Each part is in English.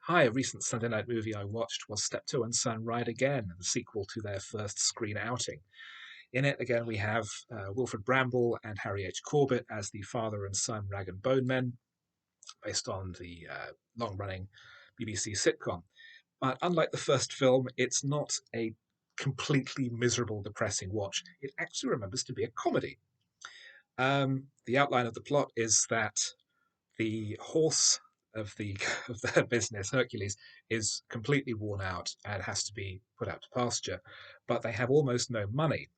Hi, a recent Sunday night movie I watched was Steptoe and Son Ride Again, the sequel to their first screen outing. In it, again, we have Wilfred Brambell and Harry H Corbett as the father and son rag and bone men, based on the long running BBC sitcom. But unlike the first film, it's not a completely miserable, depressing watch. It actually remembers to be a comedy. The outline of the plot is that the horse of the of their business, Hercules, is completely worn out and has to be put out to pasture, but they have almost no money.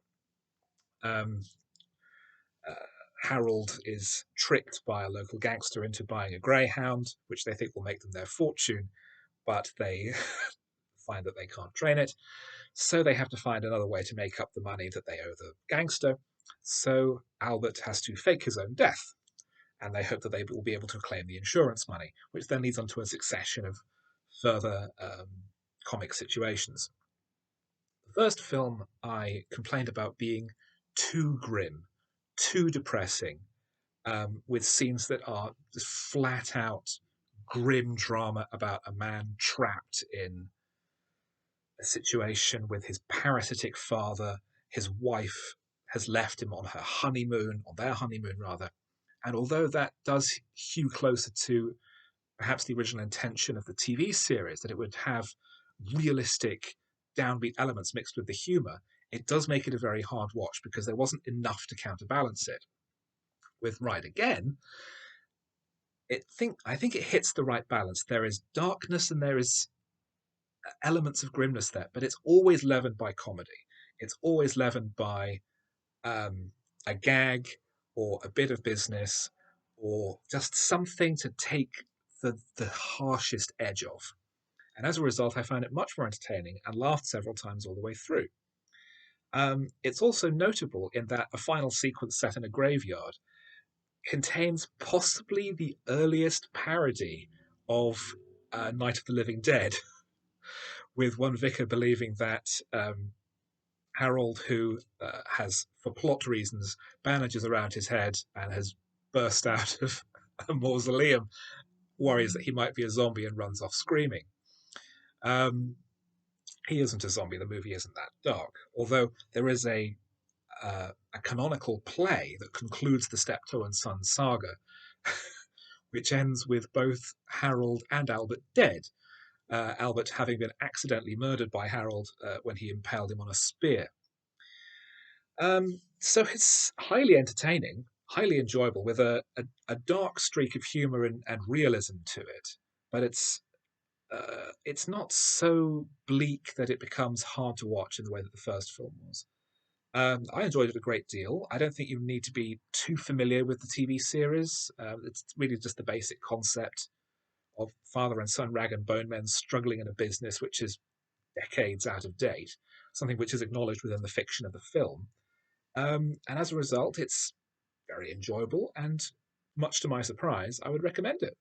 Um, uh, Harold is tricked by a local gangster into buying a greyhound, which they think will make them their fortune, but they find that they can't train it, so they have to find another way to make up the money that they owe the gangster. So Albert has to fake his own death, and they hope that they will be able to claim the insurance money, which then leads on to a succession of further comic situations. The first film I complained about being too grim, too depressing, with scenes that are just flat out grim drama about a man trapped in a situation with his parasitic father. His wife has left him on her honeymoon, on their honeymoon rather. And although that does hew closer to perhaps the original intention of the TV series, that it would have realistic downbeat elements mixed with the humor, it does make it a very hard watch because there wasn't enough to counterbalance it. With Ride Again, I think it hits the right balance. There is darkness and there is elements of grimness there, but it's always leavened by comedy. It's always leavened by um, a gag or a bit of business or just something to take the harshest edge off. And as a result, I found it much more entertaining and laughed several times all the way through. It's also notable in that a final sequence set in a graveyard contains possibly the earliest parody of Night of the Living Dead, with one vicar believing that Harold, who has, for plot reasons, bandages around his head and has burst out of a mausoleum, worries that he might be a zombie and runs off screaming. Um, he isn't a zombie. The movie isn't that dark, although there is a canonical play that concludes the Steptoe and Son saga, which ends with both Harold and Albert dead. Albert having been accidentally murdered by Harold when he impaled him on a spear. So it's highly entertaining, highly enjoyable, with a dark streak of humour and realism to it. But it's not so bleak that it becomes hard to watch in the way that the first film was. I enjoyed it a great deal. I don't think you need to be too familiar with the TV series. It's really just the basic concept of father and son rag and bone men struggling in a business which is decades out of date, something which is acknowledged within the fiction of the film. And as a result, it's very enjoyable, and much to my surprise, I would recommend it.